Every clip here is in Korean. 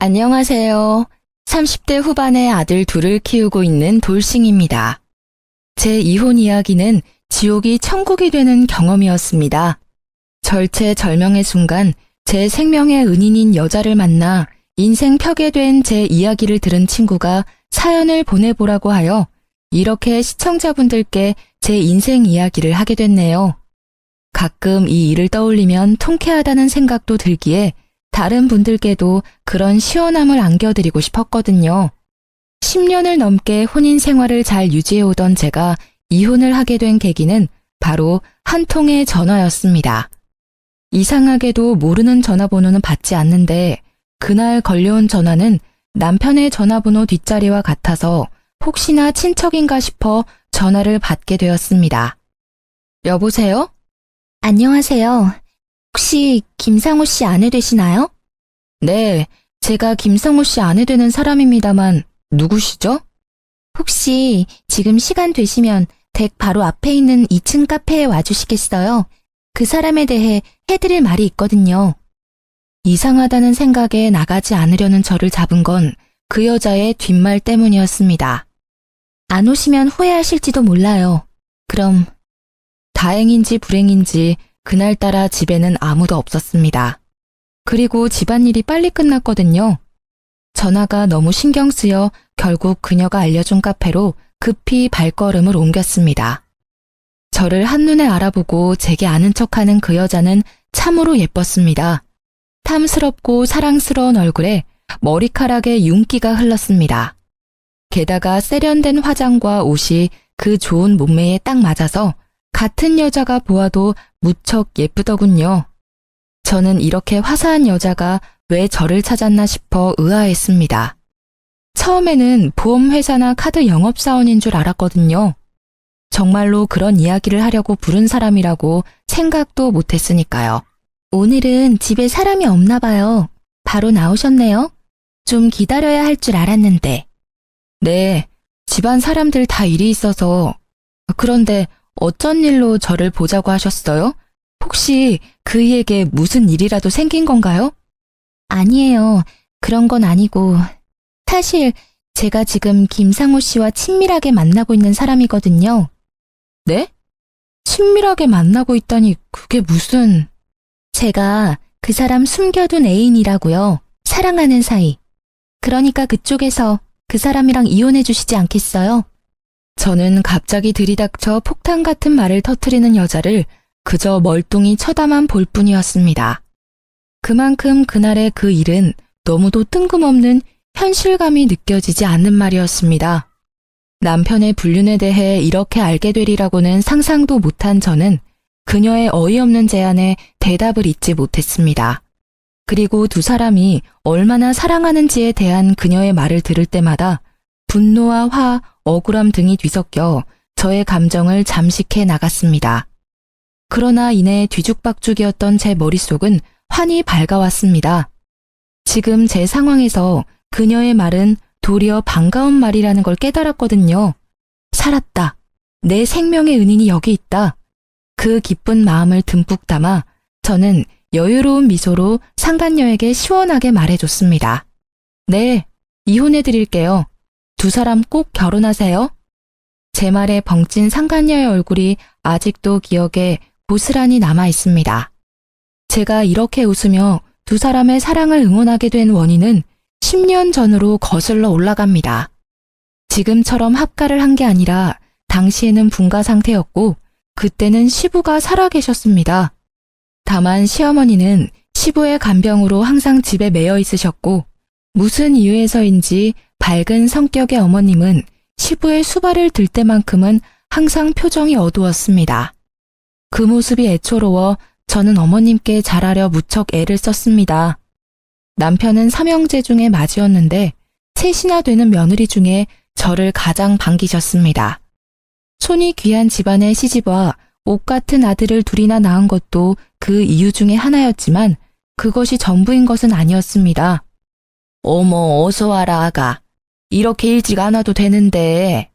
안녕하세요. 30대 후반의 아들 둘을 키우고 있는 돌싱입니다. 제 이혼 이야기는 지옥이 천국이 되는 경험이었습니다. 절체절명의 순간 제 생명의 은인인 여자를 만나 인생 펴게 된 제 이야기를 들은 친구가 사연을 보내보라고 하여 이렇게 시청자분들께 제 인생 이야기를 하게 됐네요. 가끔 이 일을 떠올리면 통쾌하다는 생각도 들기에 다른 분들께도 그런 시원함을 안겨드리고 싶었거든요. 10년을 넘게 혼인 생활을 잘 유지해오던 제가 이혼을 하게 된 계기는 바로 한 통의 전화였습니다. 이상하게도 모르는 전화번호는 받지 않는데 그날 걸려온 전화는 남편의 전화번호 뒷자리와 같아서 혹시나 친척인가 싶어 전화를 받게 되었습니다. 여보세요? 안녕하세요. 혹시 김상우 씨 아내 되시나요? 네, 제가 김상우 씨 아내 되는 사람입니다만 누구시죠? 혹시 지금 시간 되시면 댁 바로 앞에 있는 2층 카페에 와주시겠어요? 그 사람에 대해 해드릴 말이 있거든요. 이상하다는 생각에 나가지 않으려는 저를 잡은 건 그 여자의 뒷말 때문이었습니다. 안 오시면 후회하실지도 몰라요. 그럼 다행인지 불행인지 그날따라 집에는 아무도 없었습니다. 그리고 집안일이 빨리 끝났거든요. 전화가 너무 신경 쓰여 결국 그녀가 알려준 카페로 급히 발걸음을 옮겼습니다. 저를 한눈에 알아보고 제게 아는 척하는 그 여자는 참으로 예뻤습니다. 탐스럽고 사랑스러운 얼굴에 머리카락에 윤기가 흘렀습니다. 게다가 세련된 화장과 옷이 그 좋은 몸매에 딱 맞아서 같은 여자가 보아도 무척 예쁘더군요. 저는 이렇게 화사한 여자가 왜 저를 찾았나 싶어 의아했습니다. 처음에는 보험회사나 카드 영업사원인 줄 알았거든요. 정말로 그런 이야기를 하려고 부른 사람이라고 생각도 못했으니까요. 오늘은 집에 사람이 없나 봐요. 바로 나오셨네요. 좀 기다려야 할 줄 알았는데. 네, 집안 사람들 다 일이 있어서. 그런데 어쩐 일로 저를 보자고 하셨어요? 혹시 그이에게 무슨 일이라도 생긴 건가요? 아니에요. 그런 건 아니고. 사실 제가 지금 김상우 씨와 친밀하게 만나고 있는 사람이거든요. 네? 친밀하게 만나고 있다니 그게 무슨... 제가 그 사람 숨겨둔 애인이라고요. 사랑하는 사이. 그러니까 그쪽에서 그 사람이랑 이혼해 주시지 않겠어요? 저는 갑자기 들이닥쳐 폭탄 같은 말을 터뜨리는 여자를 그저 멀뚱히 쳐다만 볼 뿐이었습니다. 그만큼 그날의 그 일은 너무도 뜬금없는 현실감이 느껴지지 않는 말이었습니다. 남편의 불륜에 대해 이렇게 알게 되리라고는 상상도 못한 저는 그녀의 어이없는 제안에 대답을 잇지 못했습니다. 그리고 두 사람이 얼마나 사랑하는지에 대한 그녀의 말을 들을 때마다 분노와 화, 억울함 등이 뒤섞여 저의 감정을 잠식해 나갔습니다. 그러나 이내 뒤죽박죽이었던 제 머릿속은 환히 밝아왔습니다. 지금 제 상황에서 그녀의 말은 도리어 반가운 말이라는 걸 깨달았거든요. 살았다. 내 생명의 은인이 여기 있다. 그 기쁜 마음을 듬뿍 담아 저는 여유로운 미소로 상간녀에게 시원하게 말해줬습니다. 네, 이혼해드릴게요. 두 사람 꼭 결혼하세요. 제 말에 벙찐 상간녀의 얼굴이 아직도 기억에 고스란히 남아 있습니다. 제가 이렇게 웃으며 두 사람의 사랑을 응원하게 된 원인은 10년 전으로 거슬러 올라갑니다. 지금처럼 합가를 한 게 아니라 당시에는 분가 상태였고 그때는 시부가 살아계셨습니다. 다만 시어머니는 시부의 간병으로 항상 집에 매여 있으셨고 무슨 이유에서인지 밝은 성격의 어머님은 시부의 수발을 들 때만큼은 항상 표정이 어두웠습니다. 그 모습이 애초로워 저는 어머님께 잘하려 무척 애를 썼습니다. 남편은 삼형제 중에 맏이었는데 셋이나 되는 며느리 중에 저를 가장 반기셨습니다. 손이 귀한 집안에 시집와 옷 같은 아들을 둘이나 낳은 것도 그 이유 중에 하나였지만 그것이 전부인 것은 아니었습니다. 어머, 어서 와라, 아가. 이렇게 일찍 안 와도 되는데.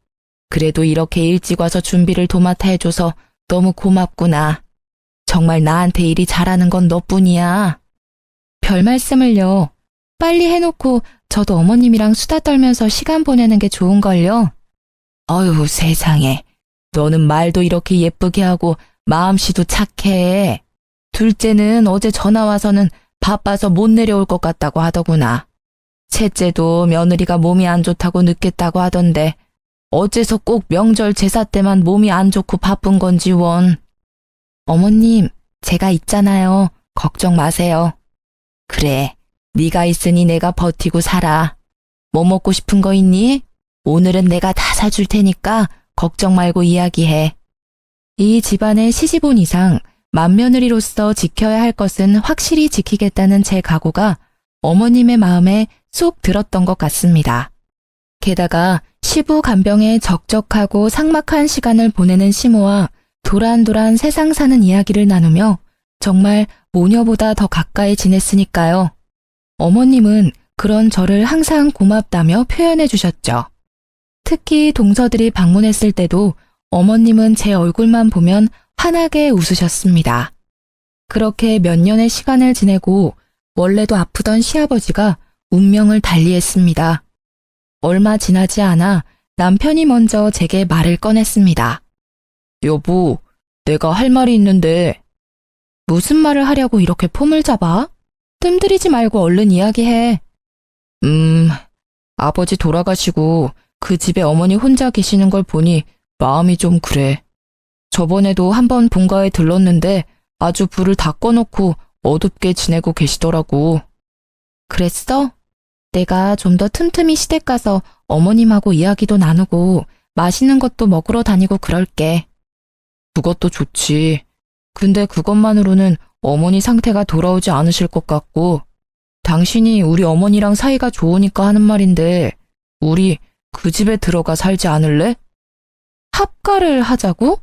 그래도 이렇게 일찍 와서 준비를 도맡아 해줘서 너무 고맙구나. 정말 나한테 일이 잘하는 건 너뿐이야. 별 말씀을요. 빨리 해놓고 저도 어머님이랑 수다 떨면서 시간 보내는 게 좋은걸요. 어휴, 세상에. 너는 말도 이렇게 예쁘게 하고 마음씨도 착해. 둘째는 어제 전화 와서는 바빠서 못 내려올 것 같다고 하더구나. 셋째도 며느리가 몸이 안 좋다고 늦겠다고 하던데 어째서 꼭 명절 제사 때만 몸이 안 좋고 바쁜 건지 원. 어머님, 제가 있잖아요. 걱정 마세요. 그래, 네가 있으니 내가 버티고 살아. 뭐 먹고 싶은 거 있니? 오늘은 내가 다 사줄 테니까 걱정 말고 이야기해. 이 집안의 시집온 이상 맏며느리로서 지켜야 할 것은 확실히 지키겠다는 제 각오가 어머님의 마음에 쏙 들었던 것 같습니다. 게다가 시부 간병에 적적하고 삭막한 시간을 보내는 시모와 도란도란 세상 사는 이야기를 나누며 정말 모녀보다 더 가까이 지냈으니까요. 어머님은 그런 저를 항상 고맙다며 표현해 주셨죠. 특히 동서들이 방문했을 때도 어머님은 제 얼굴만 보면 환하게 웃으셨습니다. 그렇게 몇 년의 시간을 지내고 원래도 아프던 시아버지가 운명을 달리했습니다. 얼마 지나지 않아 남편이 먼저 제게 말을 꺼냈습니다. 여보, 내가 할 말이 있는데. 무슨 말을 하려고 이렇게 폼을 잡아? 뜸들이지 말고 얼른 이야기해. 아버지 돌아가시고 그 집에 어머니 혼자 계시는 걸 보니 마음이 좀 그래. 저번에도 한번 본가에 들렀는데 아주 불을 다 꺼놓고 어둡게 지내고 계시더라고. 그랬어? 내가 좀 더 틈틈이 시댁 가서 어머님하고 이야기도 나누고 맛있는 것도 먹으러 다니고 그럴게. 그것도 좋지. 근데 그것만으로는 어머니 상태가 돌아오지 않으실 것 같고, 당신이 우리 어머니랑 사이가 좋으니까 하는 말인데 우리 그 집에 들어가 살지 않을래? 합가를 하자고?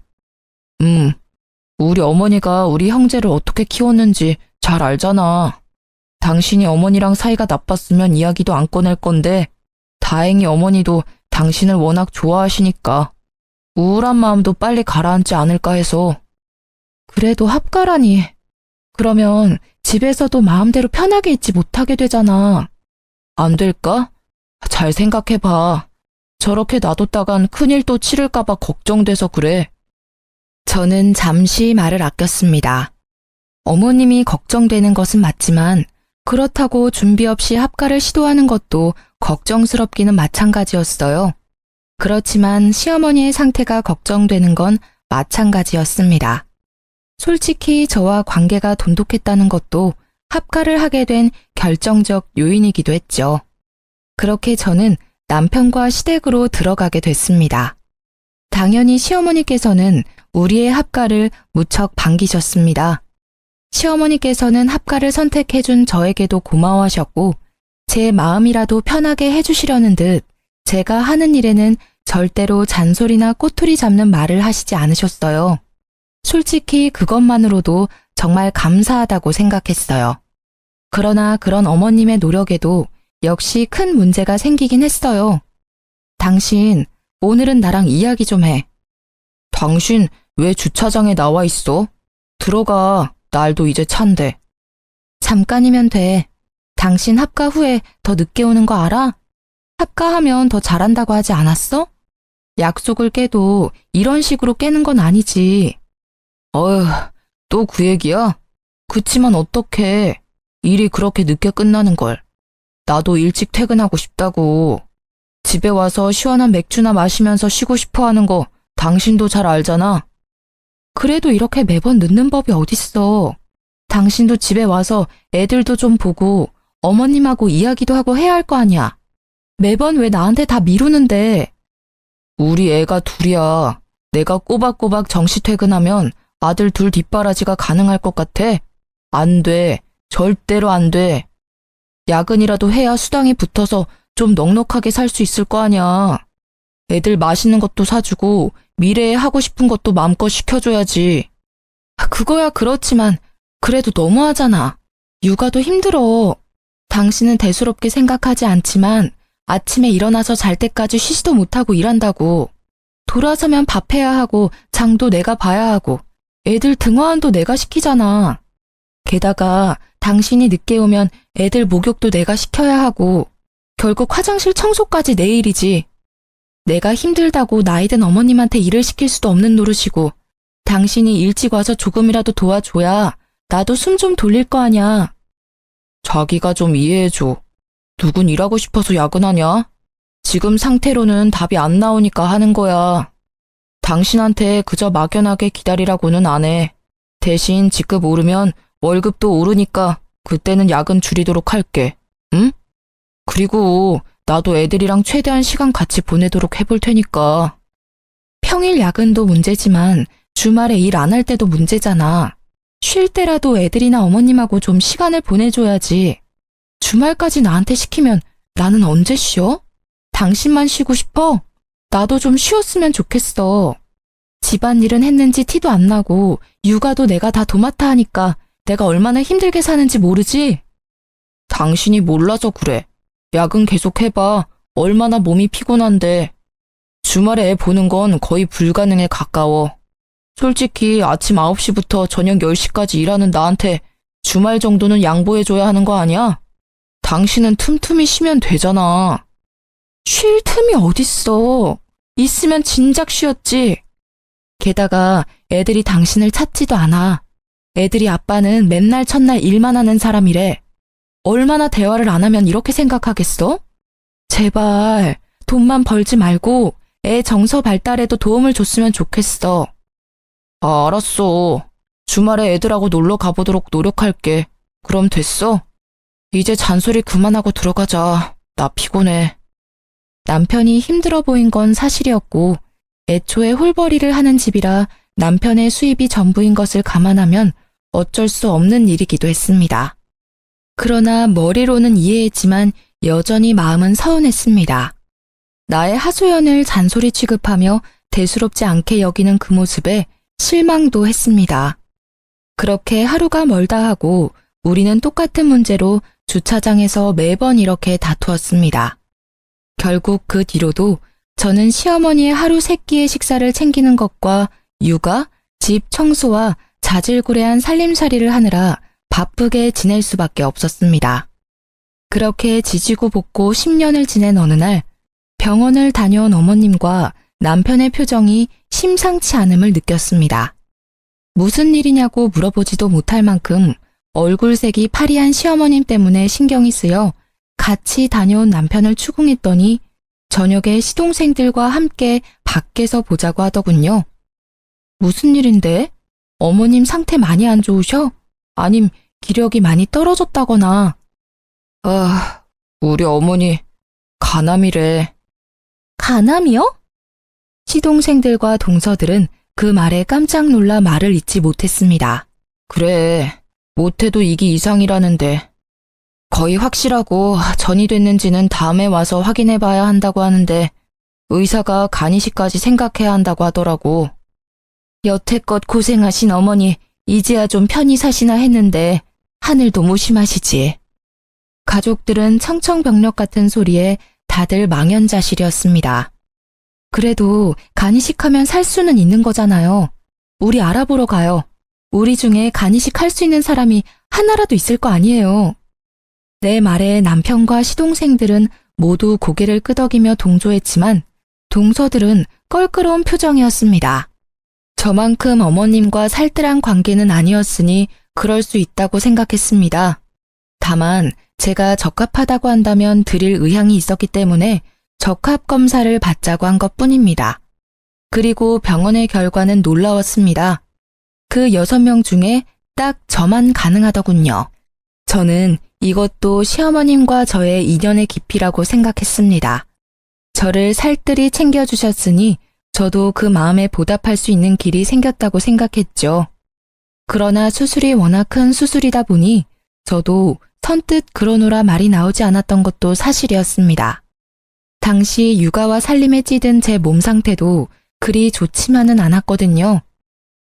우리 어머니가 우리 형제를 어떻게 키웠는지 잘 알잖아. 당신이 어머니랑 사이가 나빴으면 이야기도 안 꺼낼 건데 다행히 어머니도 당신을 워낙 좋아하시니까 우울한 마음도 빨리 가라앉지 않을까 해서. 그래도 합가라니. 그러면 집에서도 마음대로 편하게 있지 못하게 되잖아. 안 될까? 잘 생각해봐. 저렇게 놔뒀다간 큰일 또 치를까봐 걱정돼서 그래. 저는 잠시 말을 아꼈습니다. 어머님이 걱정되는 것은 맞지만 그렇다고 준비 없이 합가를 시도하는 것도 걱정스럽기는 마찬가지였어요. 그렇지만 시어머니의 상태가 걱정되는 건 마찬가지였습니다. 솔직히 저와 관계가 돈독했다는 것도 합가를 하게 된 결정적 요인이기도 했죠. 그렇게 저는 남편과 시댁으로 들어가게 됐습니다. 당연히 시어머니께서는 우리의 합가를 무척 반기셨습니다. 시어머니께서는 합가를 선택해준 저에게도 고마워하셨고 제 마음이라도 편하게 해주시려는 듯 제가 하는 일에는 절대로 잔소리나 꼬투리 잡는 말을 하시지 않으셨어요. 솔직히 그것만으로도 정말 감사하다고 생각했어요. 그러나 그런 어머님의 노력에도 역시 큰 문제가 생기긴 했어요. 당신, 오늘은 나랑 이야기 좀 해. 당신 왜 주차장에 나와 있어? 들어가, 날도 이제 찬데. 잠깐이면 돼. 당신 합가 후에 더 늦게 오는 거 알아? 합가하면 더 잘한다고 하지 않았어? 약속을 깨도 이런 식으로 깨는 건 아니지. 어휴, 또 그 얘기야? 그치만 어떡해. 일이 그렇게 늦게 끝나는 걸. 나도 일찍 퇴근하고 싶다고. 집에 와서 시원한 맥주나 마시면서 쉬고 싶어 하는 거 당신도 잘 알잖아. 그래도 이렇게 매번 늦는 법이 어딨어. 당신도 집에 와서 애들도 좀 보고 어머님하고 이야기도 하고 해야 할 거 아니야. 매번 왜 나한테 다 미루는데. 우리 애가 둘이야. 내가 꼬박꼬박 정시 퇴근하면 아들 둘 뒷바라지가 가능할 것 같아? 안 돼. 절대로 안 돼. 야근이라도 해야 수당이 붙어서 좀 넉넉하게 살 수 있을 거 아니야. 애들 맛있는 것도 사주고 미래에 하고 싶은 것도 마음껏 시켜줘야지. 그거야 그렇지만 그래도 너무하잖아. 육아도 힘들어. 당신은 대수롭게 생각하지 않지만 아침에 일어나서 잘 때까지 쉬지도 못하고 일한다고. 돌아서면 밥해야 하고 장도 내가 봐야 하고 애들 등하원도 내가 시키잖아. 게다가 당신이 늦게 오면 애들 목욕도 내가 시켜야 하고 결국 화장실 청소까지 내 일이지. 내가 힘들다고 나이든 어머님한테 일을 시킬 수도 없는 노릇이고 당신이 일찍 와서 조금이라도 도와줘야 나도 숨 좀 돌릴 거 아냐. 자기가 좀 이해해줘. 누군 일하고 싶어서 야근하냐? 지금 상태로는 답이 안 나오니까 하는 거야. 당신한테 그저 막연하게 기다리라고는 안 해. 대신 직급 오르면 월급도 오르니까 그때는 야근 줄이도록 할게. 응? 그리고 나도 애들이랑 최대한 시간 같이 보내도록 해볼 테니까. 평일 야근도 문제지만 주말에 일 안 할 때도 문제잖아. 쉴 때라도 애들이나 어머님하고 좀 시간을 보내줘야지. 주말까지 나한테 시키면 나는 언제 쉬어? 당신만 쉬고 싶어? 나도 좀 쉬었으면 좋겠어. 집안일은 했는지 티도 안 나고 육아도 내가 다 도맡아 하니까 내가 얼마나 힘들게 사는지 모르지? 당신이 몰라서 그래. 야근 계속 해봐. 얼마나 몸이 피곤한데. 주말에 애 보는 건 거의 불가능에 가까워. 솔직히 아침 9시부터 저녁 10시까지 일하는 나한테 주말 정도는 양보해줘야 하는 거 아니야? 당신은 틈틈이 쉬면 되잖아. 쉴 틈이 어딨어. 있으면 진작 쉬었지. 게다가 애들이 당신을 찾지도 않아. 애들이 아빠는 맨날 첫날 일만 하는 사람이래. 얼마나 대화를 안 하면 이렇게 생각하겠어? 제발 돈만 벌지 말고 애 정서 발달에도 도움을 줬으면 좋겠어. 아, 알았어. 주말에 애들하고 놀러 가보도록 노력할게. 그럼 됐어? 이제 잔소리 그만하고 들어가자. 나 피곤해. 남편이 힘들어 보인 건 사실이었고 애초에 홀벌이를 하는 집이라 남편의 수입이 전부인 것을 감안하면 어쩔 수 없는 일이기도 했습니다. 그러나 머리로는 이해했지만 여전히 마음은 서운했습니다. 나의 하소연을 잔소리 취급하며 대수롭지 않게 여기는 그 모습에 실망도 했습니다. 그렇게 하루가 멀다 하고 우리는 똑같은 문제로 주차장에서 매번 이렇게 다투었습니다. 결국 그 뒤로도 저는 시어머니의 하루 3끼의 식사를 챙기는 것과 육아, 집 청소와 자질구레한 살림살이를 하느라 바쁘게 지낼 수밖에 없었습니다. 그렇게 지지고 볶고 10년을 지낸 어느 날 병원을 다녀온 어머님과 남편의 표정이 심상치 않음을 느꼈습니다. 무슨 일이냐고 물어보지도 못할 만큼 얼굴색이 파리한 시어머님 때문에 신경이 쓰여 같이 다녀온 남편을 추궁했더니 저녁에 시동생들과 함께 밖에서 보자고 하더군요. 무슨 일인데? 어머님 상태 많이 안 좋으셔? 아님 기력이 많이 떨어졌다거나. 아, 우리 어머니 간암이래. 간암이요? 시동생들과 동서들은 그 말에 깜짝 놀라 말을 잇지 못했습니다. 그래, 못해도 이기 이상이라는데. 거의 확실하고 전이 됐는지는 다음에 와서 확인해봐야 한다고 하는데 의사가 간이식까지 생각해야 한다고 하더라고. 여태껏 고생하신 어머니 이제야 좀 편히 사시나 했는데 하늘도 무심하시지. 가족들은 청청병력 같은 소리에 다들 망연자실이었습니다. 그래도 간이식하면 살 수는 있는 거잖아요. 우리 알아보러 가요. 우리 중에 간이식 할 수 있는 사람이 하나라도 있을 거 아니에요. 내 말에 남편과 시동생들은 모두 고개를 끄덕이며 동조했지만 동서들은 껄끄러운 표정이었습니다. 저만큼 어머님과 살뜰한 관계는 아니었으니 그럴 수 있다고 생각했습니다. 다만 제가 적합하다고 한다면 드릴 의향이 있었기 때문에 적합 검사를 받자고 한 것뿐입니다. 그리고 병원의 결과는 놀라웠습니다. 그 6명 중에 딱 저만 가능하더군요. 저는 이것도 시어머님과 저의 인연의 깊이라고 생각했습니다. 저를 살뜰히 챙겨주셨으니 저도 그 마음에 보답할 수 있는 길이 생겼다고 생각했죠. 그러나 수술이 워낙 큰 수술이다 보니 저도 선뜻 그러노라 말이 나오지 않았던 것도 사실이었습니다. 당시 육아와 살림에 찌든 제 몸 상태도 그리 좋지만은 않았거든요.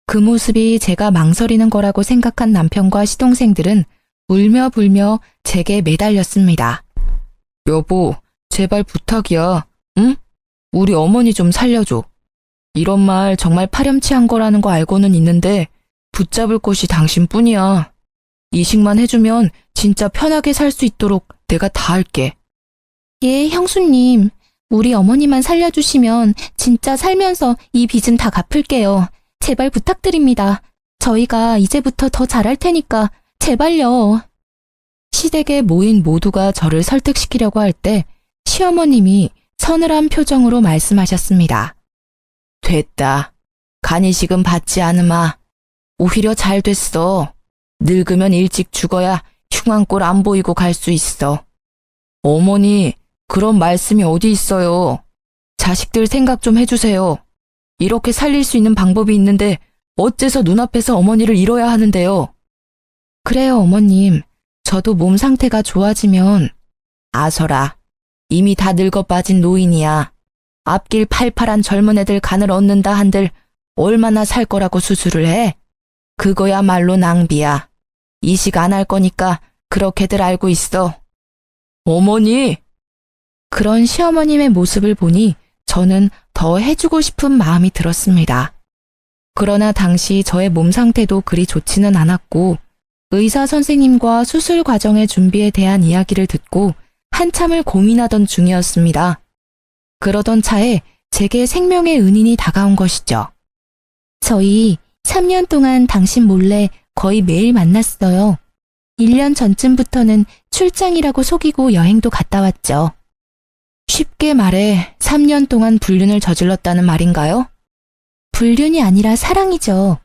그 모습이 제가 망설이는 거라고 생각한 남편과 시동생들은 울며 불며 제게 매달렸습니다. 여보, 제발 부탁이야. 응? 우리 어머니 좀 살려줘. 이런 말 정말 파렴치한 거라는 거 알고는 있는데 붙잡을 곳이 당신뿐이야. 이식만 해주면 진짜 편하게 살 수 있도록 내가 다 할게. 예, 형수님. 우리 어머니만 살려주시면 진짜 살면서 이 빚은 다 갚을게요. 제발 부탁드립니다. 저희가 이제부터 더 잘할 테니까 제발요. 시댁에 모인 모두가 저를 설득시키려고 할 때 시어머님이 서늘한 표정으로 말씀하셨습니다. 됐다. 간이식은 받지 않으마. 오히려 잘 됐어. 늙으면 일찍 죽어야 흉한 꼴 안 보이고 갈 수 있어. 어머니, 그런 말씀이 어디 있어요. 자식들 생각 좀 해주세요. 이렇게 살릴 수 있는 방법이 있는데 어째서 눈앞에서 어머니를 잃어야 하는데요. 그래요, 어머님. 저도 몸 상태가 좋아지면 아서라. 이미 다 늙어 빠진 노인이야. 앞길 팔팔한 젊은 애들 간을 얻는다 한들 얼마나 살 거라고 수술을 해? 그거야말로 낭비야. 이식 안 할 거니까 그렇게들 알고 있어. 어머니! 그런 시어머님의 모습을 보니 저는 더 해주고 싶은 마음이 들었습니다. 그러나 당시 저의 몸 상태도 그리 좋지는 않았고 의사 선생님과 수술 과정의 준비에 대한 이야기를 듣고 한참을 고민하던 중이었습니다. 그러던 차에 제게 생명의 은인이 다가온 것이죠. 저희 3년 동안 당신 몰래 거의 매일 만났어요. 1년 전쯤부터는 출장이라고 속이고 여행도 갔다 왔죠. 쉽게 말해 3년 동안 불륜을 저질렀다는 말인가요? 불륜이 아니라 사랑이죠.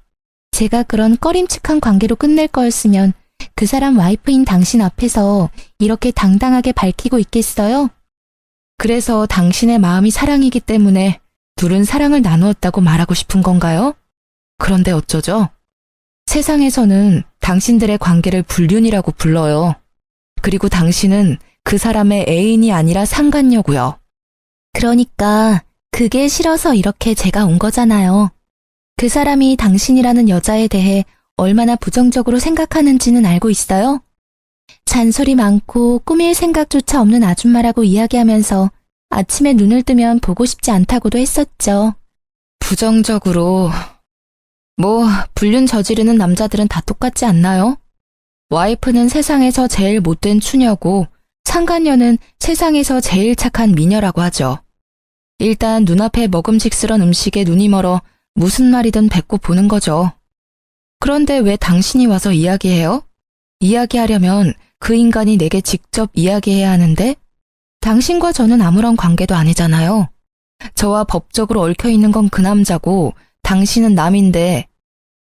제가 그런 꺼림칙한 관계로 끝낼 거였으면 그 사람 와이프인 당신 앞에서 이렇게 당당하게 밝히고 있겠어요? 그래서 당신의 마음이 사랑이기 때문에 둘은 사랑을 나누었다고 말하고 싶은 건가요? 그런데 어쩌죠? 세상에서는 당신들의 관계를 불륜이라고 불러요. 그리고 당신은 그 사람의 애인이 아니라 상간녀고요. 그러니까 그게 싫어서 이렇게 제가 온 거잖아요. 그 사람이 당신이라는 여자에 대해 얼마나 부정적으로 생각하는지는 알고 있어요? 잔소리 많고 꾸밀 생각조차 없는 아줌마라고 이야기하면서 아침에 눈을 뜨면 보고 싶지 않다고도 했었죠. 부정적으로... 불륜 저지르는 남자들은 다 똑같지 않나요? 와이프는 세상에서 제일 못된 추녀고 상간녀는 세상에서 제일 착한 미녀라고 하죠. 일단 눈앞에 먹음직스런 음식에 눈이 멀어 무슨 말이든 뱉고 보는 거죠. 그런데 왜 당신이 와서 이야기해요? 이야기하려면 그 인간이 내게 직접 이야기해야 하는데 당신과 저는 아무런 관계도 아니잖아요. 저와 법적으로 얽혀있는 건 그 남자고 당신은 남인데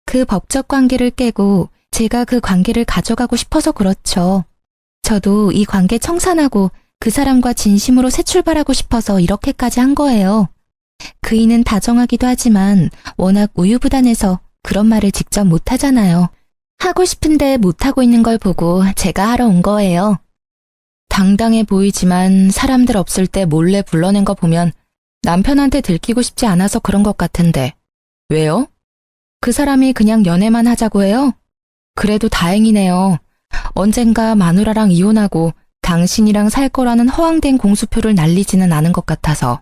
그 법적 관계를 깨고 제가 그 관계를 가져가고 싶어서 그렇죠. 저도 이 관계 청산하고 그 사람과 진심으로 새 출발하고 싶어서 이렇게까지 한 거예요. 그이는 다정하기도 하지만 워낙 우유부단해서 그런 말을 직접 못하잖아요. 하고 싶은데 못하고 있는 걸 보고 제가 하러 온 거예요. 당당해 보이지만 사람들 없을 때 몰래 불러낸 거 보면 남편한테 들키고 싶지 않아서 그런 것 같은데 왜요? 그 사람이 그냥 연애만 하자고 해요? 그래도 다행이네요. 언젠가 마누라랑 이혼하고 당신이랑 살 거라는 허황된 공수표를 날리지는 않은 것 같아서.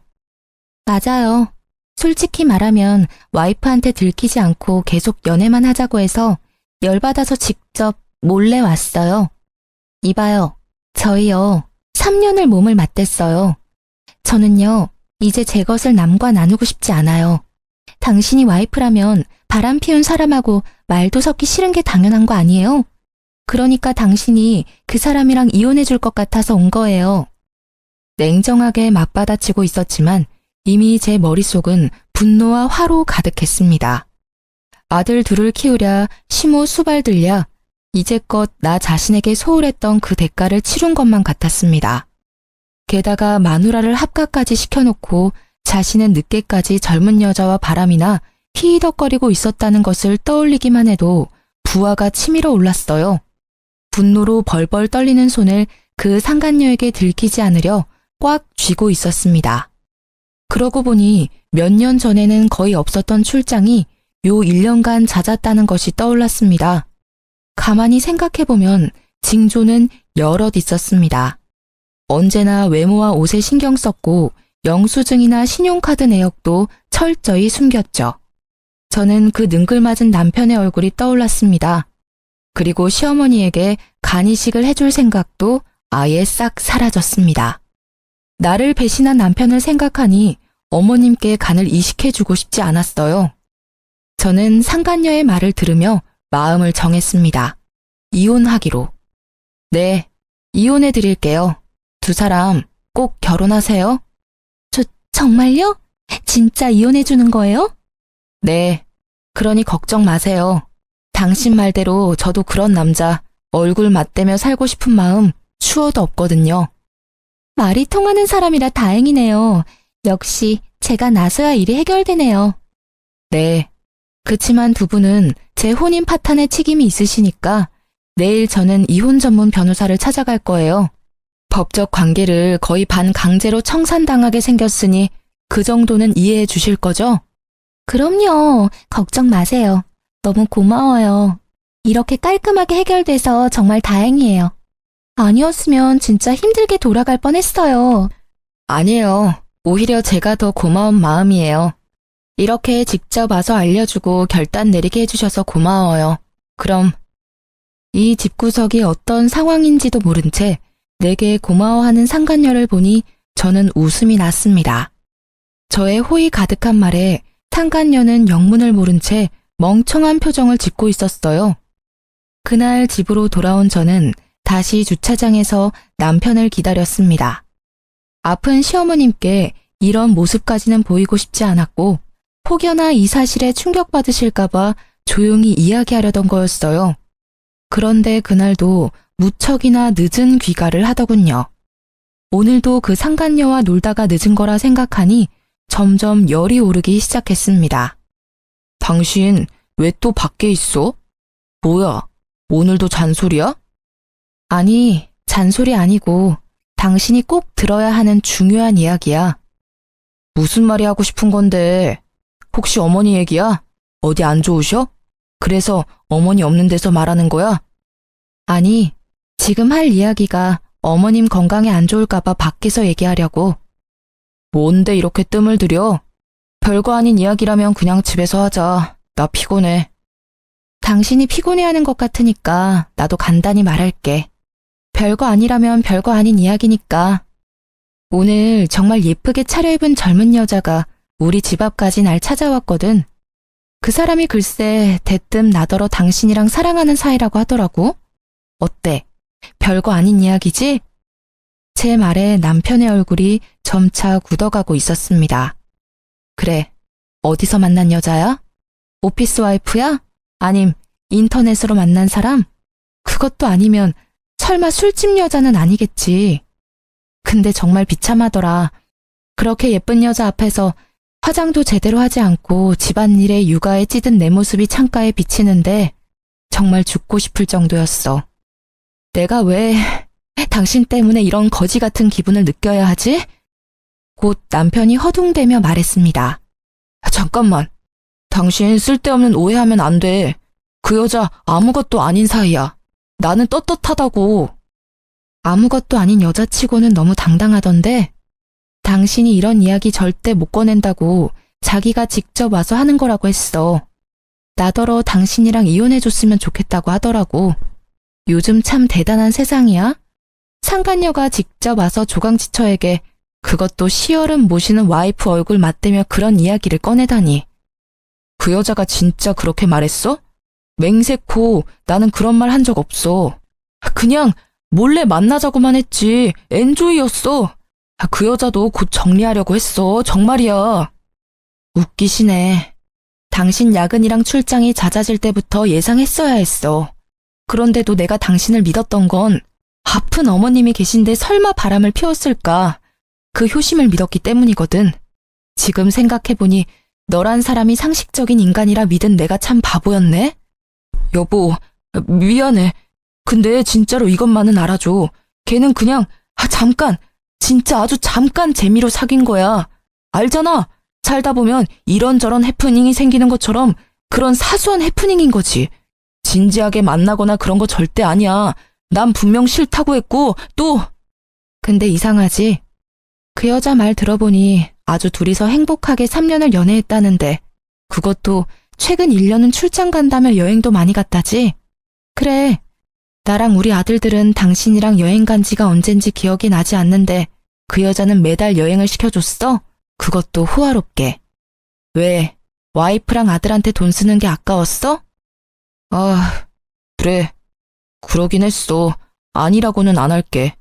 맞아요. 솔직히 말하면 와이프한테 들키지 않고 계속 연애만 하자고 해서 열받아서 직접 몰래 왔어요. 이봐요. 저희요. 3년을 몸을 맞댔어요. 저는요. 이제 제 것을 남과 나누고 싶지 않아요. 당신이 와이프라면 바람 피운 사람하고 말도 섞기 싫은 게 당연한 거 아니에요? 그러니까 당신이 그 사람이랑 이혼해 줄 것 같아서 온 거예요. 냉정하게 맞받아치고 있었지만 이미 제 머릿속은 분노와 화로 가득했습니다. 아들 둘을 키우랴 시모 수발 들랴 이제껏 나 자신에게 소홀했던 그 대가를 치룬 것만 같았습니다. 게다가 마누라를 합가까지 시켜놓고 자신은 늦게까지 젊은 여자와 바람이나 히히덕거리고 있었다는 것을 떠올리기만 해도 부하가 치밀어 올랐어요. 분노로 벌벌 떨리는 손을 그 상간녀에게 들키지 않으려 꽉 쥐고 있었습니다. 그러고 보니 몇 년 전에는 거의 없었던 출장이 요 1년간 잦았다는 것이 떠올랐습니다. 가만히 생각해보면 징조는 여럿 있었습니다. 언제나 외모와 옷에 신경 썼고 영수증이나 신용카드 내역도 철저히 숨겼죠. 저는 그 능글맞은 남편의 얼굴이 떠올랐습니다. 그리고 시어머니에게 간이식을 해줄 생각도 아예 싹 사라졌습니다. 나를 배신한 남편을 생각하니 어머님께 간을 이식해주고 싶지 않았어요. 저는 상간녀의 말을 들으며 마음을 정했습니다. 이혼하기로. 네, 이혼해드릴게요. 두 사람 꼭 결혼하세요. 정말요? 진짜 이혼해주는 거예요? 네, 그러니 걱정 마세요. 당신 말대로 저도 그런 남자 얼굴 맞대며 살고 싶은 마음 추워도 없거든요. 말이 통하는 사람이라 다행이네요. 역시 제가 나서야 일이 해결되네요. 네, 그치만 두 분은 제 혼인 파탄에 책임이 있으시니까 내일 저는 이혼 전문 변호사를 찾아갈 거예요. 법적 관계를 거의 반강제로 청산당하게 생겼으니 그 정도는 이해해 주실 거죠? 그럼요. 걱정 마세요. 너무 고마워요. 이렇게 깔끔하게 해결돼서 정말 다행이에요. 아니었으면 진짜 힘들게 돌아갈 뻔했어요. 아니에요. 오히려 제가 더 고마운 마음이에요. 이렇게 직접 와서 알려주고 결단 내리게 해주셔서 고마워요. 그럼 이 집구석이 어떤 상황인지도 모른 채 내게 고마워하는 상간녀를 보니 저는 웃음이 났습니다. 저의 호의 가득한 말에 상간녀는 영문을 모른 채 멍청한 표정을 짓고 있었어요. 그날 집으로 돌아온 저는 다시 주차장에서 남편을 기다렸습니다. 아픈 시어머님께 이런 모습까지는 보이고 싶지 않았고 혹여나 이 사실에 충격받으실까봐 조용히 이야기하려던 거였어요. 그런데 그날도 무척이나 늦은 귀가를 하더군요. 오늘도 그 상간녀와 놀다가 늦은 거라 생각하니 점점 열이 오르기 시작했습니다. 당신 왜 또 밖에 있어? 뭐야, 오늘도 잔소리야? 아니, 잔소리 아니고 당신이 꼭 들어야 하는 중요한 이야기야. 무슨 말이 하고 싶은 건데? 혹시 어머니 얘기야? 어디 안 좋으셔? 그래서 어머니 없는 데서 말하는 거야? 아니, 지금 할 이야기가 어머님 건강에 안 좋을까봐 밖에서 얘기하려고. 뭔데 이렇게 뜸을 들여? 별거 아닌 이야기라면 그냥 집에서 하자. 나 피곤해. 당신이 피곤해하는 것 같으니까 나도 간단히 말할게. 별거 아니라면 별거 아닌 이야기니까. 오늘 정말 예쁘게 차려입은 젊은 여자가 우리 집 앞까지 날 찾아왔거든. 그 사람이 글쎄 대뜸 나더러 당신이랑 사랑하는 사이라고 하더라고. 어때? 별거 아닌 이야기지? 제 말에 남편의 얼굴이 점차 굳어가고 있었습니다. 그래, 어디서 만난 여자야? 오피스 와이프야? 아님 인터넷으로 만난 사람? 그것도 아니면 설마 술집 여자는 아니겠지. 근데 정말 비참하더라. 그렇게 예쁜 여자 앞에서 화장도 제대로 하지 않고 집안일에 육아에 찌든 내 모습이 창가에 비치는데 정말 죽고 싶을 정도였어. 내가 왜 당신 때문에 이런 거지 같은 기분을 느껴야 하지? 곧 남편이 허둥대며 말했습니다. 잠깐만. 당신 쓸데없는 오해하면 안 돼. 그 여자 아무것도 아닌 사이야. 나는 떳떳하다고. 아무것도 아닌 여자치고는 너무 당당하던데 당신이 이런 이야기 절대 못 꺼낸다고 자기가 직접 와서 하는 거라고 했어. 나더러 당신이랑 이혼해줬으면 좋겠다고 하더라고. 요즘 참 대단한 세상이야. 상간녀가 직접 와서 조강지처에게 그것도 시어른 모시는 와이프 얼굴 맞대며 그런 이야기를 꺼내다니. 그 여자가 진짜 그렇게 말했어? 맹세코 나는 그런 말 한 적 없어. 그냥 몰래 만나자고만 했지. 엔조이였어. 그 여자도 곧 정리하려고 했어. 정말이야. 웃기시네. 당신 야근이랑 출장이 잦아질 때부터 예상했어야 했어. 그런데도 내가 당신을 믿었던 건 아픈 어머님이 계신데 설마 바람을 피웠을까? 그 효심을 믿었기 때문이거든. 지금 생각해보니 너란 사람이 상식적인 인간이라 믿은 내가 참 바보였네? 여보, 미안해. 근데 진짜로 이것만은 알아줘. 걔는 그냥 잠깐, 진짜 아주 잠깐 재미로 사귄 거야. 알잖아. 살다 보면 이런저런 해프닝이 생기는 것처럼 그런 사소한 해프닝인 거지. 진지하게 만나거나 그런 거 절대 아니야. 난 분명 싫다고 했고 또 근데 이상하지? 그 여자 말 들어보니 아주 둘이서 행복하게 3년을 연애했다는데 그것도 최근 1년은 출장 간다며 여행도 많이 갔다지? 그래. 나랑 우리 아들들은 당신이랑 여행 간 지가 언젠지 기억이 나지 않는데 그 여자는 매달 여행을 시켜줬어? 그것도 호화롭게. 왜? 와이프랑 아들한테 돈 쓰는 게 아까웠어? 아, 그래. 그러긴 했어. 아니라고는 안 할게.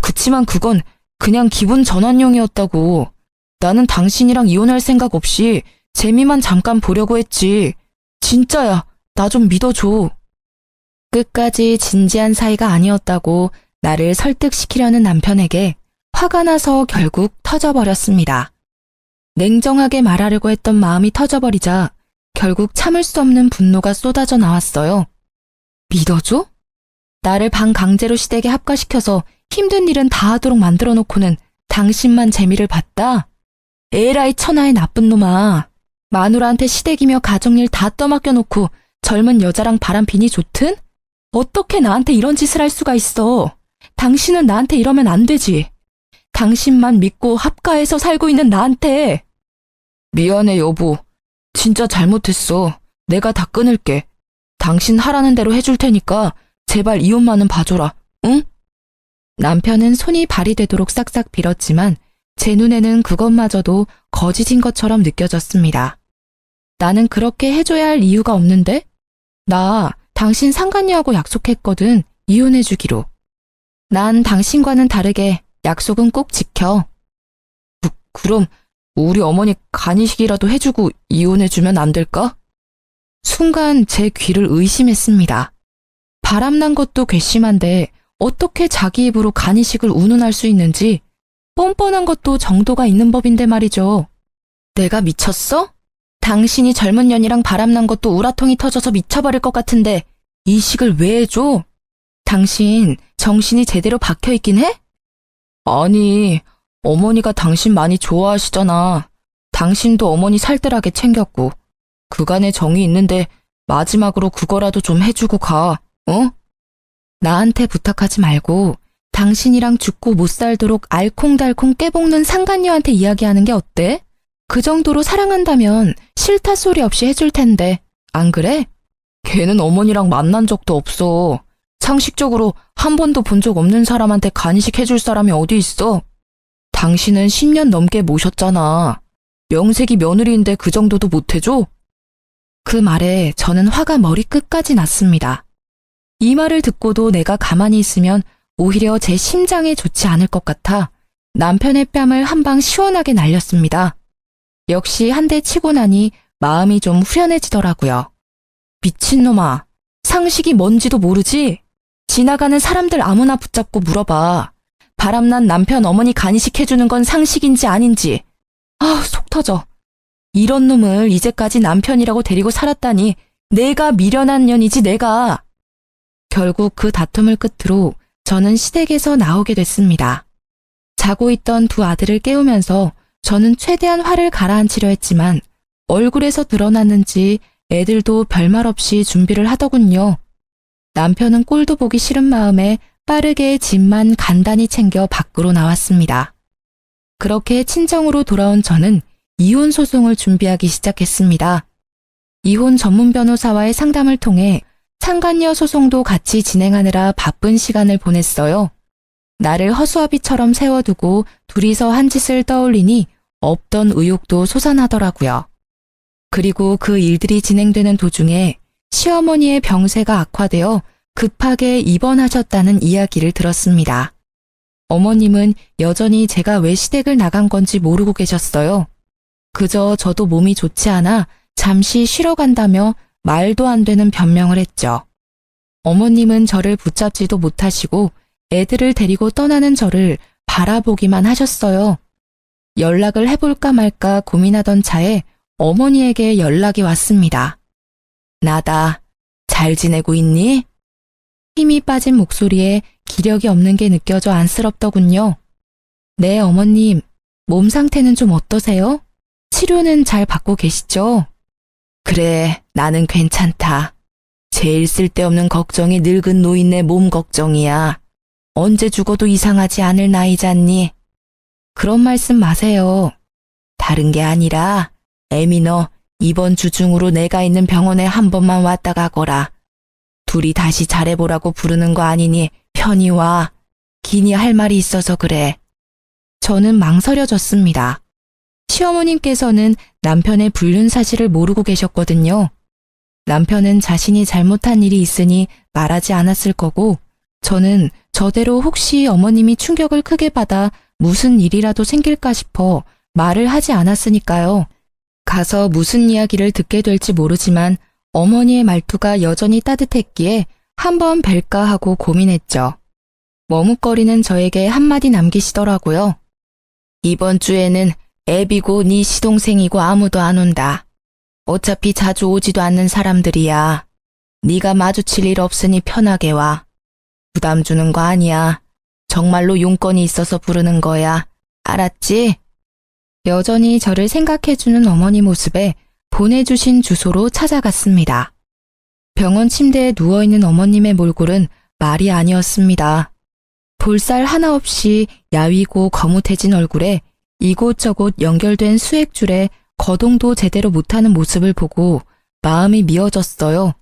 그치만 그건 그냥 기분 전환용이었다고. 나는 당신이랑 이혼할 생각 없이 재미만 잠깐 보려고 했지. 진짜야. 나 좀 믿어줘. 끝까지 진지한 사이가 아니었다고 나를 설득시키려는 남편에게 화가 나서 결국 터져버렸습니다. 냉정하게 말하려고 했던 마음이 터져버리자 결국 참을 수 없는 분노가 쏟아져 나왔어요. 믿어줘? 나를 반강제로 시댁에 합가시켜서 힘든 일은 다 하도록 만들어 놓고는 당신만 재미를 봤다? 에라이 천하의 나쁜 놈아. 마누라한테 시댁이며 가정일 다 떠맡겨 놓고 젊은 여자랑 바람피니 좋든? 어떻게 나한테 이런 짓을 할 수가 있어? 당신은 나한테 이러면 안 되지. 당신만 믿고 합가해서 살고 있는 나한테. 미안해 여보. 진짜 잘못했어. 내가 다 끊을게. 당신 하라는 대로 해줄 테니까 제발 이혼만은 봐줘라. 응? 남편은 손이 발이 되도록 싹싹 빌었지만 제 눈에는 그것마저도 거짓인 것처럼 느껴졌습니다. 나는 그렇게 해줘야 할 이유가 없는데? 나 당신 상간녀하고 약속했거든. 이혼해주기로. 난 당신과는 다르게 약속은 꼭 지켜. 그럼 우리 어머니 간이식이라도 해주고 이혼해주면 안 될까? 순간 제 귀를 의심했습니다. 바람난 것도 괘씸한데 어떻게 자기 입으로 간이식을 운운할 수 있는지 뻔뻔한 것도 정도가 있는 법인데 말이죠. 내가 미쳤어? 당신이 젊은 년이랑 바람난 것도 우라통이 터져서 미쳐버릴 것 같은데 이 식을 왜 해줘? 당신 정신이 제대로 박혀있긴 해? 아니, 어머니가 당신 많이 좋아하시잖아. 당신도 어머니 살뜰하게 챙겼고. 그간의 정이 있는데 마지막으로 그거라도 좀 해주고 가, 어? 나한테 부탁하지 말고 당신이랑 죽고 못 살도록 알콩달콩 깨볶는 상간녀한테 이야기하는 게 어때? 그 정도로 사랑한다면 싫다 소리 없이 해줄 텐데, 안 그래? 걔는 어머니랑 만난 적도 없어. 상식적으로 한 번도 본 적 없는 사람한테 간이식 해줄 사람이 어디 있어? 당신은 10년 넘게 모셨잖아. 명색이 며느리인데 그 정도도 못 해줘? 그 말에 저는 화가 머리끝까지 났습니다. 이 말을 듣고도 내가 가만히 있으면 오히려 제 심장에 좋지 않을 것 같아 남편의 뺨을 한 방 시원하게 날렸습니다. 역시 한 대 치고 나니 마음이 좀 후련해지더라고요. 미친놈아, 상식이 뭔지도 모르지? 지나가는 사람들 아무나 붙잡고 물어봐. 바람난 남편 어머니 간이식 해주는 건 상식인지 아닌지. 아, 속 터져. 이런 놈을 이제까지 남편이라고 데리고 살았다니 내가 미련한 년이지 내가. 결국 그 다툼을 끝으로 저는 시댁에서 나오게 됐습니다. 자고 있던 두 아들을 깨우면서 저는 최대한 화를 가라앉히려 했지만 얼굴에서 드러났는지 애들도 별말 없이 준비를 하더군요. 남편은 꼴도 보기 싫은 마음에 빠르게 짐만 간단히 챙겨 밖으로 나왔습니다. 그렇게 친정으로 돌아온 저는 이혼 소송을 준비하기 시작했습니다. 이혼 전문 변호사와의 상담을 통해 상간녀 소송도 같이 진행하느라 바쁜 시간을 보냈어요. 나를 허수아비처럼 세워두고 둘이서 한 짓을 떠올리니 없던 의욕도 솟아나더라고요. 그리고 그 일들이 진행되는 도중에 시어머니의 병세가 악화되어 급하게 입원하셨다는 이야기를 들었습니다. 어머님은 여전히 제가 왜 시댁을 나간 건지 모르고 계셨어요. 그저 저도 몸이 좋지 않아 잠시 쉬러 간다며 말도 안 되는 변명을 했죠. 어머님은 저를 붙잡지도 못하시고 애들을 데리고 떠나는 저를 바라보기만 하셨어요. 연락을 해볼까 말까 고민하던 차에 어머니에게 연락이 왔습니다. 나다. 잘 지내고 있니? 힘이 빠진 목소리에 기력이 없는 게 느껴져 안쓰럽더군요. 네, 어머님. 몸 상태는 좀 어떠세요? 치료는 잘 받고 계시죠? 그래, 나는 괜찮다. 제일 쓸데없는 걱정이 늙은 노인네 몸 걱정이야. 언제 죽어도 이상하지 않을 나이잖니? 그런 말씀 마세요. 다른 게 아니라 애미 너 이번 주 중으로 내가 있는 병원에 한 번만 왔다 가거라. 둘이 다시 잘해보라고 부르는 거 아니니 편히 와. 기니 할 말이 있어서 그래. 저는 망설여졌습니다. 시어머님께서는 남편의 불륜 사실을 모르고 계셨거든요. 남편은 자신이 잘못한 일이 있으니 말하지 않았을 거고, 저는 저대로 혹시 어머님이 충격을 크게 받아 무슨 일이라도 생길까 싶어 말을 하지 않았으니까요. 가서 무슨 이야기를 듣게 될지 모르지만 어머니의 말투가 여전히 따뜻했기에 한번 뵐까 하고 고민했죠. 머뭇거리는 저에게 한마디 남기시더라고요. 이번 주에는 애비고 네 시동생이고 아무도 안 온다. 어차피 자주 오지도 않는 사람들이야. 네가 마주칠 일 없으니 편하게 와. 부담 주는 거 아니야. 정말로 용건이 있어서 부르는 거야. 알았지? 여전히 저를 생각해주는 어머니 모습에 보내주신 주소로 찾아갔습니다. 병원 침대에 누워있는 어머님의 몰골은 말이 아니었습니다. 볼살 하나 없이 야위고 거뭇해진 얼굴에 이곳저곳 연결된 수액줄에 거동도 제대로 못하는 모습을 보고 마음이 미어졌어요.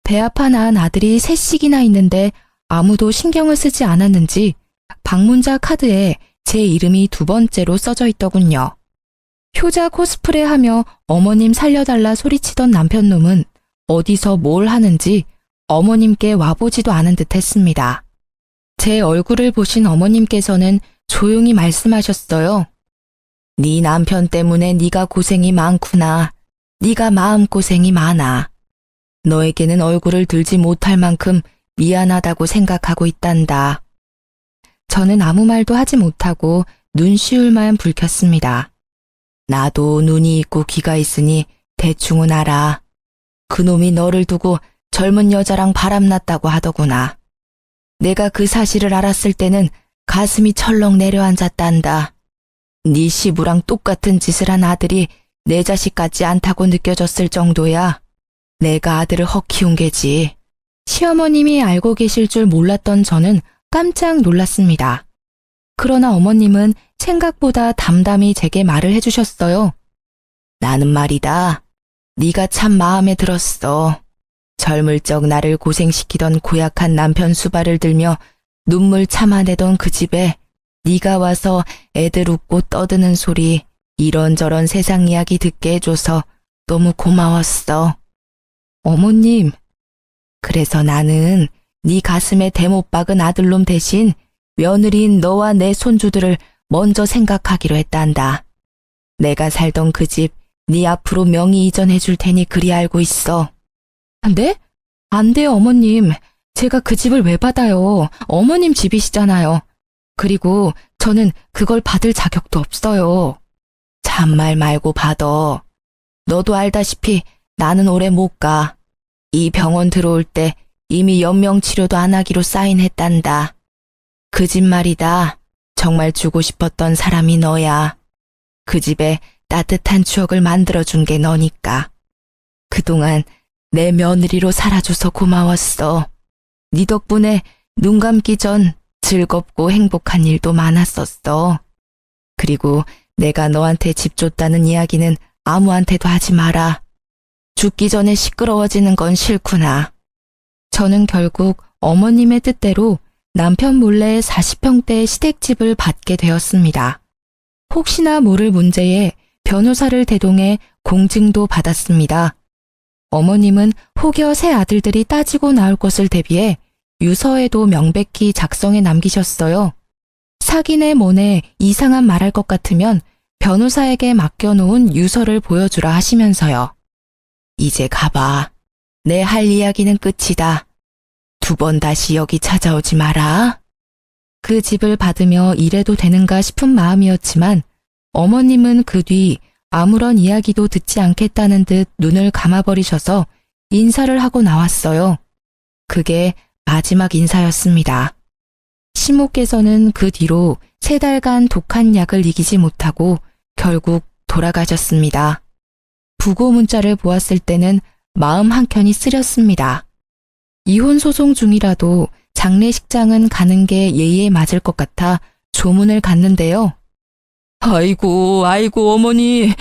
배아파 낳은 아들이 셋씩이나 있는데 아무도 신경을 쓰지 않았는지 방문자 카드에 제 이름이 2번째로 써져 있더군요. 효자 코스프레하며 어머님 살려달라 소리치던 남편놈은 어디서 뭘 하는지 어머님께 와보지도 않은 듯 했습니다. 제 얼굴을 보신 어머님께서는 조용히 말씀하셨어요. 네 남편 때문에 네가 고생이 많구나. 네가 마음고생이 많아. 너에게는 얼굴을 들지 못할 만큼 미안하다고 생각하고 있단다. 저는 아무 말도 하지 못하고 눈시울만 붉혔습니다. 나도 눈이 있고 귀가 있으니 대충은 알아. 그놈이 너를 두고 젊은 여자랑 바람났다고 하더구나. 내가 그 사실을 알았을 때는 가슴이 철렁 내려앉았단다. 네 시부랑 똑같은 짓을 한 아들이 내 자식 같지 않다고 느껴졌을 정도야. 내가 아들을 헉 키운 게지. 시어머님이 알고 계실 줄 몰랐던 저는 깜짝 놀랐습니다. 그러나 어머님은 생각보다 담담히 제게 말을 해주셨어요. 나는 말이다. 네가 참 마음에 들었어. 젊을 적 나를 고생시키던 고약한 남편 수발을 들며 눈물 참아내던 그 집에 네가 와서 애들 웃고 떠드는 소리, 이런저런 세상 이야기 듣게 해줘서 너무 고마웠어. 어머님, 그래서 나는 네 가슴에 대못 박은 아들놈 대신 며느리인 너와 내 손주들을 먼저 생각하기로 했단다. 내가 살던 그 집 네 앞으로 명의 이전해 줄 테니 그리 알고 있어. 네? 안 돼요, 어머님. 제가 그 집을 왜 받아요? 어머님 집이시잖아요. 그리고 저는 그걸 받을 자격도 없어요. 참말 말고 받어. 너도 알다시피 나는 오래 못 가. 이 병원 들어올 때 이미 연명치료도 안 하기로 사인했단다. 그 집 말이다. 정말 주고 싶었던 사람이 너야. 그 집에 따뜻한 추억을 만들어준 게 너니까. 그동안 내 며느리로 살아줘서 고마웠어. 네 덕분에 눈 감기 전 즐겁고 행복한 일도 많았었어. 그리고 내가 너한테 집 줬다는 이야기는 아무한테도 하지 마라. 죽기 전에 시끄러워지는 건 싫구나. 저는 결국 어머님의 뜻대로 남편 몰래 40평대의 시댁집을 받게 되었습니다. 혹시나 모를 문제에 변호사를 대동해 공증도 받았습니다. 어머님은 혹여 새 아들들이 따지고 나올 것을 대비해 유서에도 명백히 작성해 남기셨어요. 사기네 뭐네 이상한 말할 것 같으면 변호사에게 맡겨놓은 유서를 보여주라 하시면서요. 이제 가봐. 내 할 이야기는 끝이다. 2번 다시 여기 찾아오지 마라. 그 집을 받으며 이래도 되는가 싶은 마음이었지만 어머님은 그 뒤 아무런 이야기도 듣지 않겠다는 듯 눈을 감아버리셔서 인사를 하고 나왔어요. 그게 마지막 인사였습니다. 시모께서는 그 뒤로 3달간 독한 약을 이기지 못하고 결국 돌아가셨습니다. 부고 문자를 보았을 때는 마음 한켠이 쓰렸습니다. 이혼 소송 중이라도 장례식장은 가는 게 예의에 맞을 것 같아 조문을 갔는데요. 아이고 어머니,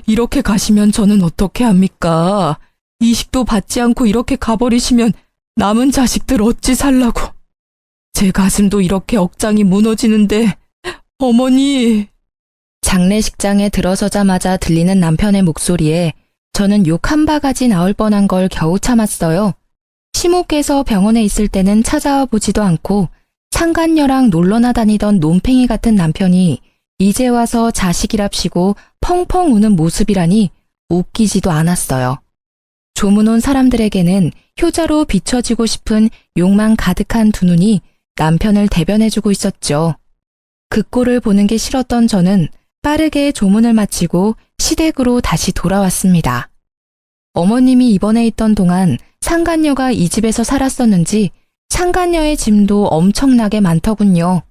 이렇게 가시면 저는 어떻게 합니까? 이식도 받지 않고 이렇게 가버리시면 남은 자식들 어찌 살라고. 제 가슴도 이렇게 억장이 무너지는데, 어머니. 장례식장에 들어서자마자 들리는 남편의 목소리에 저는 욕 한 바가지 나올 뻔한 걸 겨우 참았어요. 시모께서 병원에 있을 때는 찾아와 보지도 않고 상간녀랑 놀러나 다니던 논팽이 같은 남편이 이제 와서 자식이랍시고 펑펑 우는 모습이라니 웃기지도 않았어요. 조문 온 사람들에게는 효자로 비춰지고 싶은 욕망 가득한 두 눈이 남편을 대변해주고 있었죠. 그 꼴을 보는 게 싫었던 저는 빠르게 조문을 마치고 시댁으로 다시 돌아왔습니다. 어머님이 입원해 있던 동안 상간녀가 이 집에서 살았었는지 상간녀의 짐도 엄청나게 많더군요.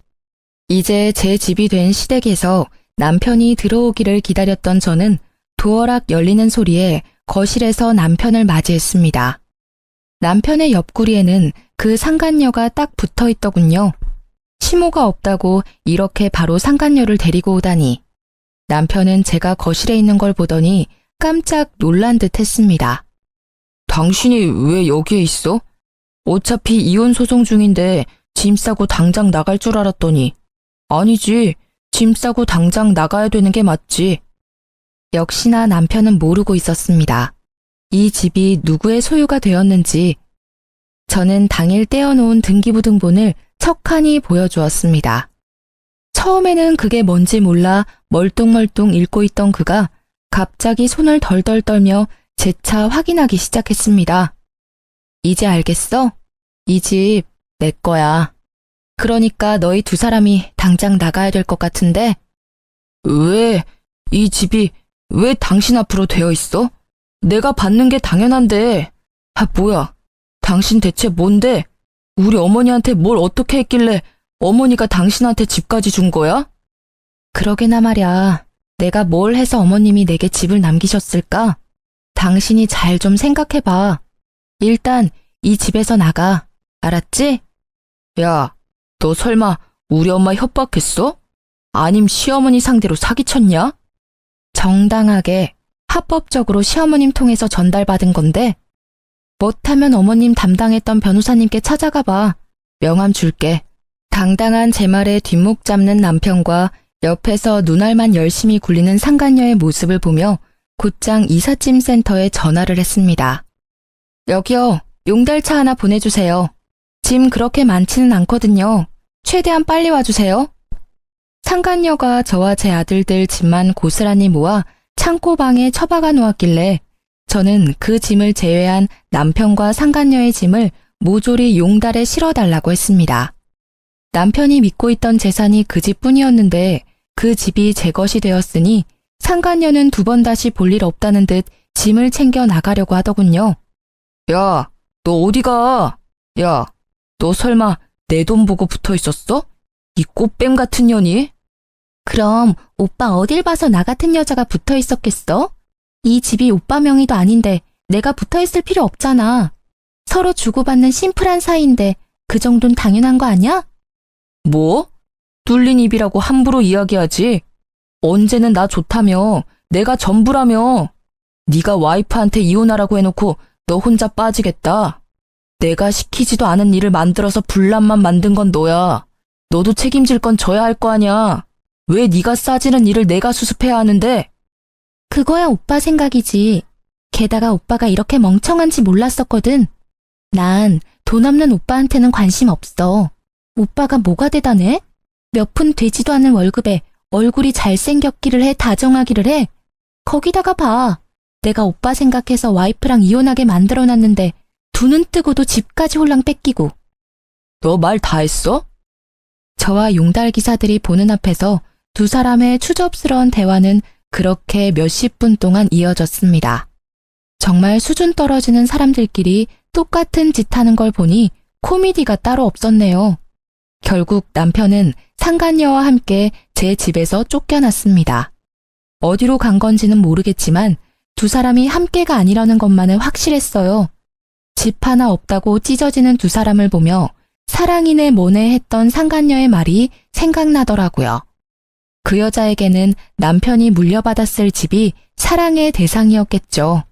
이제 제 집이 된 시댁에서 남편이 들어오기를 기다렸던 저는 도어락 열리는 소리에 거실에서 남편을 맞이했습니다. 남편의 옆구리에는 그 상간녀가 딱 붙어 있더군요. 시모가 없다고 이렇게 바로 상간녀를 데리고 오다니. 남편은 제가 거실에 있는 걸 보더니 깜짝 놀란 듯 했습니다. 당신이 왜 여기에 있어? 어차피 이혼 소송 중인데 짐 싸고 당장 나갈 줄 알았더니. 아니지, 짐 싸고 당장 나가야 되는 게 맞지. 역시나 남편은 모르고 있었습니다. 이 집이 누구의 소유가 되었는지. 저는 당일 떼어놓은 등기부등본을 척하니 보여주었습니다. 처음에는 그게 뭔지 몰라 멀뚱멀뚱 읽고 있던 그가 갑자기 손을 덜덜 떨며 재차 확인하기 시작했습니다. 이제 알겠어? 이 집 내 거야. 그러니까 너희 두 사람이 당장 나가야 될 것 같은데? 왜? 이 집이 왜 당신 앞으로 되어 있어? 내가 받는 게 당연한데. 아, 뭐야? 당신 대체 뭔데? 우리 어머니한테 뭘 어떻게 했길래 어머니가 당신한테 집까지 준 거야? 그러게나 말야. 내가 뭘 해서 어머님이 내게 집을 남기셨을까? 당신이 잘 좀 생각해봐. 일단 이 집에서 나가. 알았지? 야, 너 설마 우리 엄마 협박했어? 아님 시어머니 상대로 사기쳤냐? 정당하게 합법적으로 시어머님 통해서 전달받은 건데 못하면 어머님 담당했던 변호사님께 찾아가 봐. 명함 줄게. 당당한 제 말에 뒷목 잡는 남편과 옆에서 눈알만 열심히 굴리는 상간녀의 모습을 보며 곧장 이삿짐 센터에 전화를 했습니다. 여기요, 용달차 하나 보내주세요. 짐 그렇게 많지는 않거든요. 최대한 빨리 와주세요. 상간녀가 저와 제 아들들 짐만 고스란히 모아 창고방에 처박아 놓았길래 저는 그 짐을 제외한 남편과 상간녀의 짐을 모조리 용달에 실어달라고 했습니다. 남편이 믿고 있던 재산이 그 집뿐이었는데 그 집이 제 것이 되었으니 상간녀는 두 번 다시 볼 일 없다는 듯 짐을 챙겨 나가려고 하더군요. 야, 너 어디 가? 야, 너 설마 내 돈 보고 붙어 있었어? 이 꽃뱀 같은 년이? 그럼 오빠 어딜 봐서 나 같은 여자가 붙어 있었겠어? 이 집이 오빠 명의도 아닌데 내가 붙어 있을 필요 없잖아. 서로 주고받는 심플한 사이인데 그 정도는 당연한 거 아니야? 뭐? 뚫린 입이라고 함부로 이야기하지. 언제는 나 좋다며. 내가 전부라며. 네가 와이프한테 이혼하라고 해놓고 너 혼자 빠지겠다. 내가 시키지도 않은 일을 만들어서 분란만 만든 건 너야. 너도 책임질 건 져야 할 거 아냐. 왜 네가 싸지는 일을 내가 수습해야 하는데? 그거야 오빠 생각이지. 게다가 오빠가 이렇게 멍청한지 몰랐었거든. 난 돈 없는 오빠한테는 관심 없어. 오빠가 뭐가 대단해? 몇 푼 되지도 않은 월급에 얼굴이 잘생겼기를 해 다정하기를 해. 거기다가 봐. 내가 오빠 생각해서 와이프랑 이혼하게 만들어놨는데 두 눈 뜨고도 집까지 홀랑 뺏기고. 너 말 다 했어? 저와 용달 기사들이 보는 앞에서 두 사람의 추접스러운 대화는 그렇게 몇십 분 동안 이어졌습니다. 정말 수준 떨어지는 사람들끼리 똑같은 짓 하는 걸 보니 코미디가 따로 없었네요. 결국 남편은 상간녀와 함께 제 집에서 쫓겨났습니다. 어디로 간 건지는 모르겠지만 두 사람이 함께가 아니라는 것만은 확실했어요. 집 하나 없다고 찢어지는 두 사람을 보며 사랑이네 뭐네 했던 상간녀의 말이 생각나더라고요. 그 여자에게는 남편이 물려받았을 집이 사랑의 대상이었겠죠.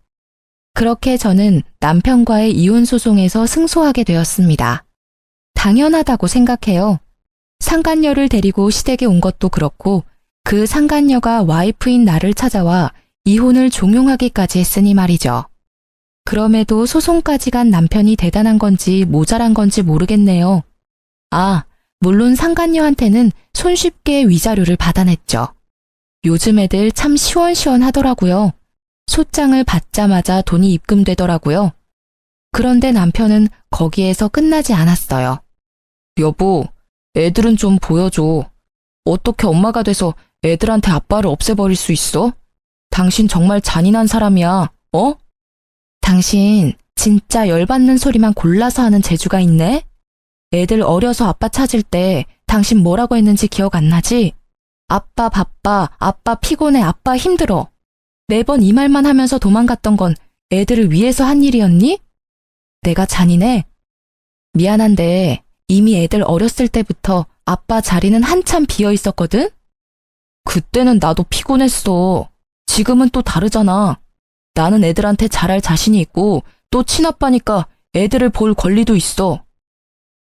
그렇게 저는 남편과의 이혼 소송에서 승소하게 되었습니다. 당연하다고 생각해요. 상간녀를 데리고 시댁에 온 것도 그렇고 그 상간녀가 와이프인 나를 찾아와 이혼을 종용하기까지 했으니 말이죠. 그럼에도 소송까지 간 남편이 대단한 건지 모자란 건지 모르겠네요. 아, 물론 상간녀한테는 손쉽게 위자료를 받아냈죠. 요즘 애들 참 시원시원하더라고요. 소장을 받자마자 돈이 입금되더라고요. 그런데 남편은 거기에서 끝나지 않았어요. 여보, 애들은 좀 보여줘. 어떻게 엄마가 돼서 애들한테 아빠를 없애버릴 수 있어? 당신 정말 잔인한 사람이야, 어? 당신 진짜 열받는 소리만 골라서 하는 재주가 있네? 애들 어려서 아빠 찾을 때 당신 뭐라고 했는지 기억 안 나지? 아빠 바빠, 아빠 피곤해, 아빠 힘들어. 매번 이 말만 하면서 도망갔던 건 애들을 위해서 한 일이었니? 내가 잔인해? 미안한데 이미 애들 어렸을 때부터 아빠 자리는 한참 비어 있었거든? 그때는 나도 피곤했어. 지금은 또 다르잖아. 나는 애들한테 잘할 자신이 있고 또 친아빠니까 애들을 볼 권리도 있어.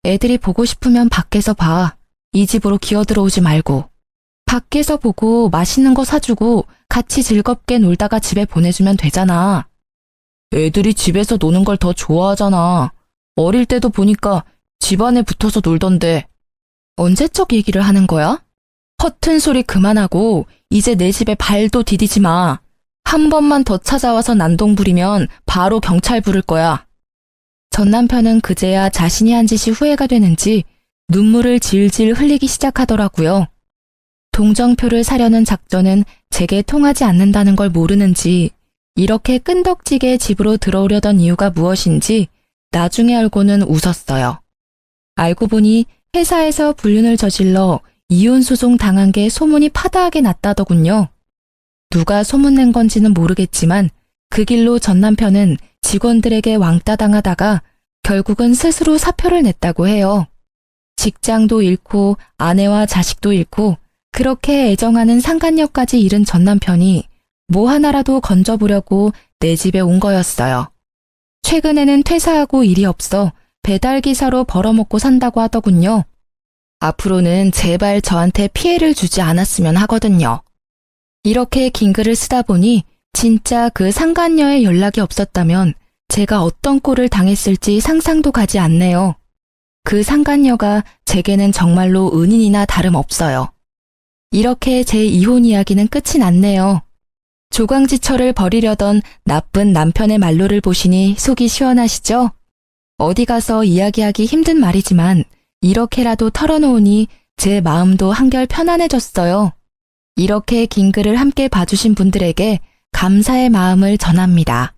애들이 보고 싶으면 밖에서 봐. 이 집으로 기어들어오지 말고. 밖에서 보고 맛있는 거 사주고 같이 즐겁게 놀다가 집에 보내주면 되잖아. 애들이 집에서 노는 걸 더 좋아하잖아. 어릴 때도 보니까 집 안에 붙어서 놀던데. 언제적 얘기를 하는 거야? 허튼 소리 그만하고 이제 내 집에 발도 디디지 마. 한 번만 더 찾아와서 난동 부리면 바로 경찰 부를 거야. 전 남편은 그제야 자신이 한 짓이 후회가 되는지 눈물을 질질 흘리기 시작하더라고요. 동정표를 사려는 작전은 제게 통하지 않는다는 걸 모르는지 이렇게 끈덕지게 집으로 들어오려던 이유가 무엇인지 나중에 알고는 웃었어요. 알고 보니 회사에서 불륜을 저질러 이혼 소송 당한 게 소문이 파다하게 났다더군요. 누가 소문낸 건지는 모르겠지만 그 길로 전 남편은 직원들에게 왕따 당하다가 결국은 스스로 사표를 냈다고 해요. 직장도 잃고 아내와 자식도 잃고 그렇게 애정하는 상간녀까지 잃은 전 남편이 뭐 하나라도 건져보려고 내 집에 온 거였어요. 최근에는 퇴사하고 일이 없어 배달기사로 벌어먹고 산다고 하더군요. 앞으로는 제발 저한테 피해를 주지 않았으면 하거든요. 이렇게 긴 글을 쓰다 보니 진짜 그 상간녀의 연락이 없었다면 제가 어떤 꼴을 당했을지 상상도 가지 않네요. 그 상간녀가 제게는 정말로 은인이나 다름없어요. 이렇게 제 이혼 이야기는 끝이 났네요. 조강지처를 버리려던 나쁜 남편의 말로를 보시니 속이 시원하시죠? 어디 가서 이야기하기 힘든 말이지만 이렇게라도 털어놓으니 제 마음도 한결 편안해졌어요. 이렇게 긴 글을 함께 봐주신 분들에게 감사의 마음을 전합니다.